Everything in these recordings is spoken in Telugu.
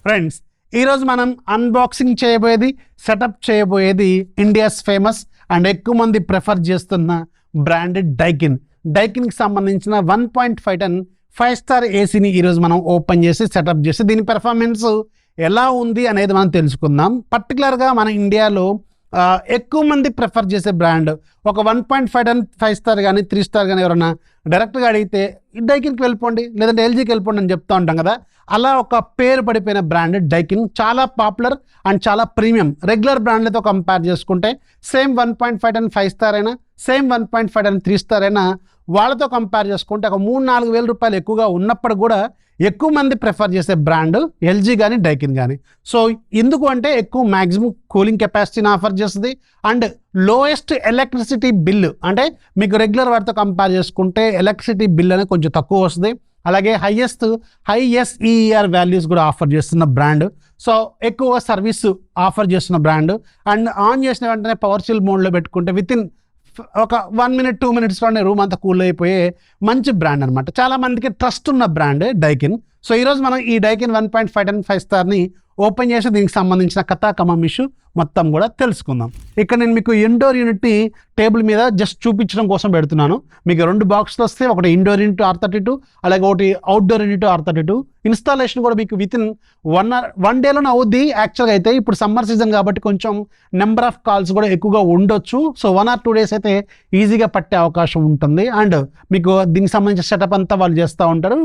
ఫ్రెండ్స్, ఈరోజు మనం అన్బాక్సింగ్ చేయబోయేది, సెటప్ చేయబోయేది ఇండియాస్ ఫేమస్ అండ్ ఎక్కువ మంది ప్రిఫర్ చేస్తున్న బ్రాండెడ్ డైకిన్కి సంబంధించిన 1.5 టన్ 5-స్టార్ ఏసీని ఈరోజు మనం ఓపెన్ చేసి సెటప్ చేసి దీని పెర్ఫార్మెన్స్ ఎలా ఉంది అనేది మనం తెలుసుకుందాం. పర్టికులర్గా మన ఇండియాలో ఎక్కువ మంది ప్రిఫర్ చేసే బ్రాండ్ ఒక 1.5 టన్ 5-స్టార్ కానీ 3-స్టార్ కానీ ఎవరైనా డైరెక్ట్గా అడిగితే డైకిన్కి వెళ్ళిపోండి లేదంటే ఎల్జీకి వెళ్ళిపోండి అని చెప్తూ ఉంటాం కదా. అలా ఒక పేరు పడిపోయిన బ్రాండ్ డైకిన్ చాలా పాపులర్ అండ్ చాలా ప్రీమియం. రెగ్యులర్ బ్రాండ్లతో కంపేర్ చేసుకుంటే సేమ్ 1.5 టన్ 5-స్టార్ అయినా సేమ్ 1.5 టన్ 3-స్టార్ అయినా వాళ్ళతో కంపేర్ చేసుకుంటే ఒక 3-4 వేల రూపాయలు ఎక్కువగా ఉన్నప్పుడు కూడా ఎక్కువ మంది ప్రిఫర్ చేసే బ్రాండ్ ఎల్జీ కానీ డైకిన్ కానీ. సో ఎందుకు అంటే ఎక్కువ మ్యాక్సిమం కూలింగ్ కెపాసిటీని ఆఫర్ చేస్తుంది అండ్ లోయెస్ట్ ఎలక్ట్రిసిటీ బిల్లు, అంటే మీకు రెగ్యులర్ వాటితో కంపేర్ చేసుకుంటే ఎలక్ట్రిసిటీ బిల్ అనేది కొంచెం తక్కువ వస్తుంది. అలాగే హైఎస్ఈఆర్ వాల్యూస్ కూడా ఆఫర్ చేస్తున్న బ్రాండ్. సో ఎక్కువగా సర్వీస్ ఆఫర్ చేస్తున్న బ్రాండ్ అండ్ ఆన్ చేసిన వెంటనే పవర్ చిల్ మోడ్లో పెట్టుకుంటే వితిన్ ఒక 1 minute 2 minutesలోనే రూమ్ అంతా కూల్ అయిపోయే మంచి బ్రాండ్ అనమాట. చాలా మందికి ట్రస్ట్ ఉన్న బ్రాండ్ డైకిన్. సో ఈరోజు మనం ఈ డైకిన్ 1.5 టన్ 5-స్టార్ని ఓపెన్ చేసి దీనికి సంబంధించిన కథా కమం ఇష్యూ మొత్తం కూడా తెలుసుకుందాం. ఇక్కడ నేను మీకు ఇండోర్ యూనిట్ని టేబుల్ మీద జస్ట్ చూపించడం కోసం పెడుతున్నాను. మీకు 2 బాక్స్లు వస్తే ఒకటి ఇండోర్ యూనిట్ R32 అలాగే ఒకటి అవుట్డోర్ యూనిట్ R32. ఇన్స్టాలేషన్ కూడా మీకు వితిన్ 1 డేలోనే అవుద్ది. యాక్చువల్గా అయితే ఇప్పుడు సమ్మర్ సీజన్ కాబట్టి కొంచెం నెంబర్ ఆఫ్ కాల్స్ కూడా ఎక్కువగా ఉండొచ్చు. సో 1 or 2 days అయితే ఈజీగా పట్టే అవకాశం ఉంటుంది. అండ్ మీకు దీనికి సంబంధించిన సెటప్ అంతా వాళ్ళు చేస్తూ ఉంటారు.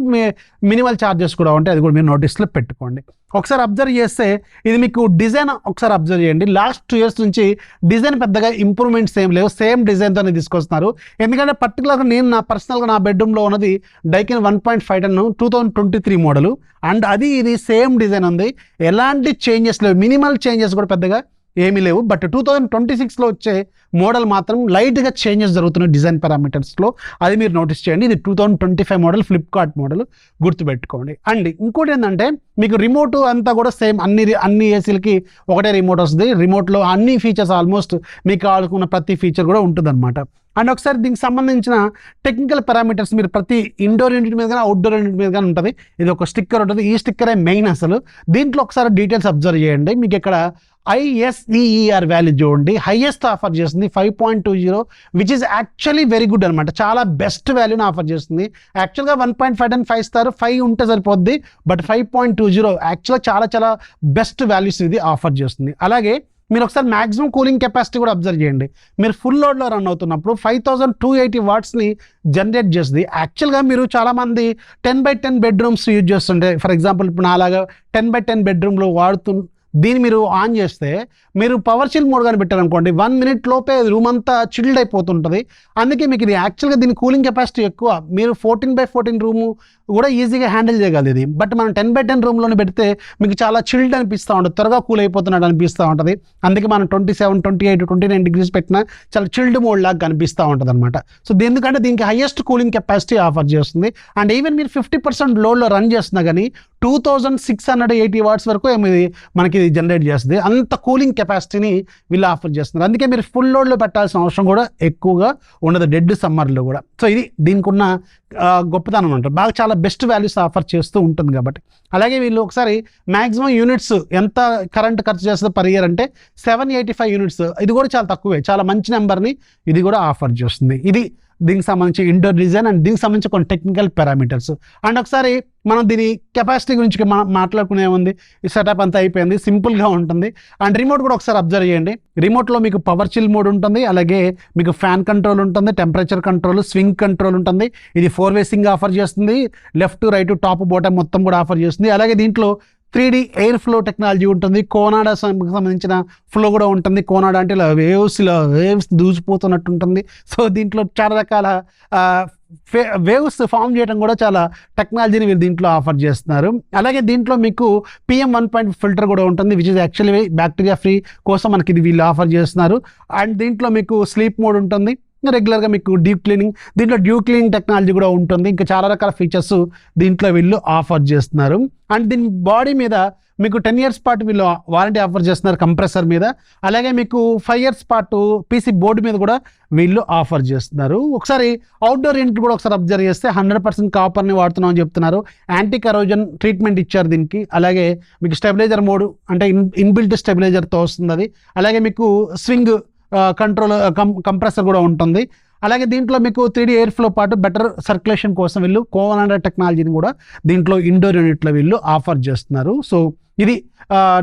మినిమల్ ఛార్జెస్ కూడా ఉంటాయి, అది కూడా మీరు నోటీస్లో పెట్టుకోండి. ఒకసారి అబ్జర్వ్ చేస్తే ఇది మీకు డిజైన్ ఒకసారి అబ్జర్వ్ చేయండి. లాస్ట్ 2 years నుంచి డిజైన్ పెద్దగా ఇంప్రూవ్మెంట్స్ ఏం లేవు, సేమ్ డిజైన్తోనే తీసుకొస్తున్నారు. ఎందుకంటే పర్టికులర్గా నేను నా పర్సనల్గా నా బెడ్రూమ్లో ఉన్నది డైకిన్ 1.5 టన్ 2023 మోడల్ అండ్ అది ఇది సేమ్ డిజైన్ ఉంది. ఎలాంటి చేంజెస్ లేవు, మినిమల్ చేంజెస్ కూడా పెద్దగా ఏమీ లేవు. బట్ 2026లో వచ్చే మోడల్ మాత్రం లైట్గా చేంజెస్ జరుగుతున్నాయి డిజైన్ పారామీటర్స్లో, అది మీరు నోటీస్ చేయండి. ఇది 2025 మోడల్, ఫ్లిప్కార్ట్ మోడల్, గుర్తుపెట్టుకోండి. అండ్ ఇంకోటి ఏంటంటే మీకు రిమోట్ అంతా కూడా సేమ్ అన్ని ఏసీలకి ఒకటే రిమోట్ వస్తుంది. రిమోట్లో అన్ని ఫీచర్స్ ఆల్మోస్ట్ మీకు కావాలనుకున్న ప్రతి ఫీచర్ కూడా ఉంటుందన్నమాట. అండ్ ఒకసారి దీనికి సంబంధించిన టెక్నికల్ పారామీటర్స్ మీరు ప్రతి ఇండోర్ యూనిట్ మీద కానీ అవుట్డోర్ యూనిట్ మీద కానీ ఉంటుంది. ఇది ఒక స్టిక్కర్ ఉంటుంది, ఈ స్టిక్కరే మెయిన్ అసలు. దీంట్లో ఒకసారి డీటెయిల్స్ అబ్జర్వ్ చేయండి. మీకు ఇక్కడ ISEER వాల్యూ చూడండి, హైయెస్ట్ ఆఫర్ చేస్తుంది 5.20, which is actually very good అనమాట. చాలా బెస్ట్ వాల్యూని ఆఫర్ చేస్తుంది. యాక్చువల్గా 1.5 టన్ 5-స్టార్ 5 ఉంటే సరిపోద్ది, బట్ 5.20 యాక్చువల్గా చాలా చాలా బెస్ట్ వాల్యూస్ ఇది ఆఫర్ చేస్తుంది. అలాగే మీరు ఒకసారి మ్యాక్సిమం కూలింగ్ కెపాసిటీ కూడా అబ్జర్వ్ చేయండి. మీరు ఫుల్ లోడ్లో రన్ అవుతున్నప్పుడు 5280 వాట్స్ని జనరేట్ చేస్తుంది. యాక్చువల్గా మీరు చాలామంది 10x10 బెడ్రూమ్స్ యూజ్ చేస్తుంటే, ఫర్ ఎగ్జాంపుల్ ఇప్పుడు నాలాగా 10x10 బెడ్రూమ్లో దీన్ని మీరు ఆన్ చేస్తే మీరు పవర్ చిల్ మోడ్ కానీ పెట్టారనుకోండి 1 minute లోపే రూమ్ అంతా చిల్డ్ అయిపోతుంటుంది. అందుకే మీకు ఇది యాక్చువల్గా దీని కూలింగ్ కెపాసిటీ ఎక్కువ. మీరు 14x14 రూము కూడా ఈజీగా హ్యాండిల్ చేయగలదు ఇది. బట్ మనం 10x10 రూమ్లోనే పెడితే మీకు చాలా చిల్డ్ అనిపిస్తూ ఉంటుంది, త్వరగా కూల్ అయిపోతున్నట్టు అనిపిస్తూ ఉంటుంది. అందుకే మనం 27, 28, 29 degrees పెట్టినా చాలా చిల్డ్ మోడ్ లాగా కనిపిస్తూ ఉంటుంది అనమాట. సో ఎందుకంటే దీనికి హైయెస్ట్ కూలింగ్ కెపాసిటీ ఆఫర్ చేస్తుంది. అండ్ ఈవెన్ మీరు 50% లోడ్లో రన్ చేస్తున్నా కానీ 2680 వాట్స్ వరకు మనకి జనరేట్ చేస్తుంది. అంత కూలింగ్ కెపాసిటీని వీళ్ళు ఆఫర్ చేస్తున్నారు. అందుకే మీరు ఫుల్ లోడ్లో పెట్టాల్సిన అవసరం కూడా ఎక్కువగా ఉండదు డెడ్ సమ్మర్లో కూడా. సో ఇది దీనికి ఉన్న గొప్పతనం అంటారు. బాగా చాలా బెస్ట్ వాల్యూస్ ఆఫర్ చేస్తూ ఉంటుంది కాబట్టి. అలాగే వీళ్ళు ఒకసారి మ్యాక్సిమం యూనిట్స్ ఎంత కరెంట్ ఖర్చు చేస్తుందో పర్ ఇయర్ అంటే 785 యూనిట్స్. ఇది కూడా చాలా తక్కువే, చాలా మంచి నెంబర్ని ఇది కూడా ఆఫర్ చేస్తుంది. ఇది దీనికి సంబంధించి ఇండోర్ డిజైన్ అండ్ దీనికి సంబంధించి కొన్ని టెక్నికల్ పారామీటర్స్. అండ్ ఒకసారి మనం దీని కెపాసిటీ గురించి మాట్లాడుకునే ఉంది. ఈ సెటప్ అంతా అయిపోయింది, సింపుల్గా ఉంటుంది. అండ్ రిమోట్ కూడా ఒకసారి అబ్జర్వ్ చేయండి. రిమోట్లో మీకు పవర్ చిల్ మోడ్ ఉంటుంది, అలాగే మీకు ఫ్యాన్ కంట్రోల్ ఉంటుంది, టెంపరేచర్ కంట్రోల్, స్వింగ్ కంట్రోల్ ఉంటుంది. ఇది 4-way స్వింగ్ ఆఫర్ చేస్తుంది. లెఫ్ట్ రైట్ టాప్ బాటమ్ మొత్తం కూడా ఆఫర్ చేస్తుంది. అలాగే దీంట్లో 3D ఎయిర్ ఫ్లో టెక్నాలజీ ఉంటుంది. కోనాడా సంబంధించిన ఫ్లో కూడా ఉంటుంది. కోనాడా అంటే ఇలా వేవ్స్ దూసిపోతున్నట్టు ఉంటుంది. సో దీంట్లో చాలా రకాల వేవ్స్ ఫామ్ చేయడం కూడా చాలా టెక్నాలజీని వీళ్ళు దీంట్లో ఆఫర్ చేస్తున్నారు. అలాగే దీంట్లో మీకు PM1.5 ఫిల్టర్ కూడా ఉంటుంది, which is actually bacteria free కోసం మనకి ఇది వీళ్ళు ఆఫర్ చేస్తున్నారు. అండ్ దీంట్లో మీకు స్లీప్ మోడ్ ఉంటుంది. రెగ్యులర్గా మీకు డీప్ క్లీనింగ్, దీంట్లో డ్యూ క్లీనింగ్ టెక్నాలజీ కూడా ఉంటుంది. ఇంకా చాలా రకాల ఫీచర్స్ దీంట్లో వీళ్ళు ఆఫర్ చేస్తున్నారు. అండ్ దీని బాడీ మీద మీకు 10 years పాటు వీళ్ళు వారంటీ ఆఫర్ చేస్తున్నారు కంప్రెసర్ మీద. అలాగే మీకు 5 years పాటు పీసీ బోర్డు మీద కూడా వీళ్ళు ఆఫర్ చేస్తున్నారు. ఒకసారి అవుట్డోర్ యూనిట్ కూడా ఒకసారి అబ్జర్వ్ చేస్తే 100% కాపర్ని వాడుతున్నాం అని చెప్తున్నారు. యాంటీ కరోజన్ ట్రీట్మెంట్ ఇచ్చారు దీనికి. అలాగే మీకు స్టెబిలైజర్ మోడ్ అంటే ఇన్బిల్ట్ స్టెబిలైజర్తో వస్తుంది అది. అలాగే మీకు స్వింగ్ కంట్రోల్ కంప్రెసర్ కూడా ఉంటుంది. అలాగే దీంట్లో మీకు 3D ఎయిర్ ఫ్లో పాటు బెటర్ సర్క్యులేషన్ కోసం వీళ్ళు కోవన్ టెక్నాలజీని కూడా దీంట్లో ఇండోర్ యూనిట్లో వీళ్ళు ఆఫర్ చేస్తున్నారు. సో ఇది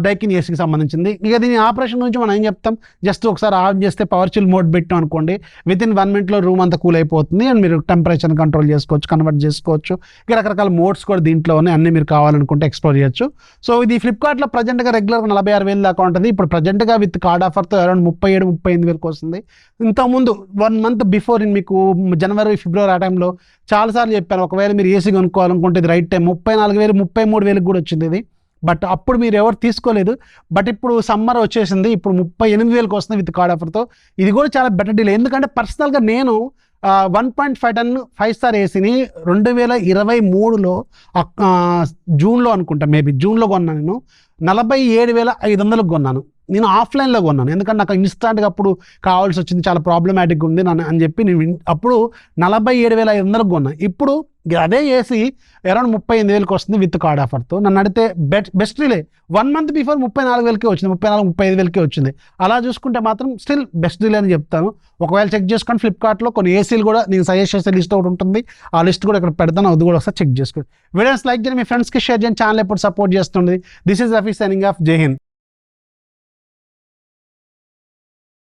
డైకిన్ ఏసీకి సంబంధించింది. ఇక దీని ఆపరేషన్ గురించి మనం ఏం చెప్తాం, జస్ట్ ఒకసారి ఆన్ చేస్తే పవర్ చిల్ మోడ్ పెట్టాం అనుకోండి, వితిన్ 1 minute రూమ్ అంతా కూల్ అయిపోతుంది. అండ్ మీరు టెంపరేచర్ కంట్రోల్ చేసుకోవచ్చు, కన్వర్ట్ చేసుకోవచ్చు. ఇక రకరకాల మోడ్స్ కూడా దీంట్లో ఉన్నాయి, అన్నీ మీరు కావాలనుకుంటే ఎక్స్ప్లోర్ చేయొచ్చు. సో ఇది ఫ్లిప్కార్ట్లో ప్రజెంట్గా రెగ్యులర్గా 46,000 దాకా ఉంటుంది. ఇప్పుడు ప్రజెంట్గా విత్ కార్డ్ ఆఫర్తో అరౌండ్ 37-38,000 వస్తుంది. ఇంతకుముందు 1 month బిఫోర్ మీకు జనవరి, ఫిబ్రవరి ఆ టైంలో చాలాసార్లు చెప్పాను, ఒకవేళ మీరు ఏసీ కొనుక్కోవాలనుకుంటే ఇది రైట్ టైం. 34,000, 33,000 కూడా వచ్చింది ఇది. బట్ అప్పుడు మీరు ఎవరు తీసుకోలేదు. బట్ ఇప్పుడు సమ్మర్ వచ్చేసింది, ఇప్పుడు 38,000 వస్తుంది విత్ కార్డ్ ఆఫర్తో. ఇది కూడా చాలా బెటర్ డీల్. ఎందుకంటే పర్సనల్గా నేను 1.5 ton 5-star ఏసీని 2023లో జూన్లో అనుకుంటా, మేబీ జూన్లో కొన్నాను. నేను 47,500 కొన్నాను. నేను ఆఫ్లైన్లో కొన్నాను, ఎందుకంటే నాకు ఇన్స్టాంట్గా అప్పుడు కావాల్సి వచ్చింది, చాలా ప్రాబ్లమాటిక్గా ఉంది అని చెప్పి నేను అప్పుడు 47,500 కొన్నాను. ఇప్పుడు అదే ఏసీ అరౌండ్ 38,000 వస్తుంది విత్ కార్డ్ ఆఫర్తో. నన్ను అడిగితే బెస్ట్ డీలే. 1 month బిఫోర్ 34,000 వచ్చింది, 34-35,000 వచ్చింది. అలా చూసుకుంటే మాత్రం స్టిల్ బెస్ట్ డీల్ అని చెప్తాను. ఒకవేళ చెక్ చేసుకోండి, ఫ్లిప్కార్ట్లో కొన్ని ఏసీలు కూడా నేను సజెస్ట్ చేసే లిస్ట్ ఒకటి ఉంటుంది, ఆ లిస్ట్ కూడా ఇక్కడ పెడతాను, అది కూడా ఒకసారి చెక్ చేసుకోండి. వీడియోస్ లైక్ చేయండి, మీ ఫ్రెండ్స్కి షేర్ చేయండి, ఛానల్ ఎప్పుడు సపోర్ట్ చేస్తుంది. This is Rafi signing off. జై హింద్.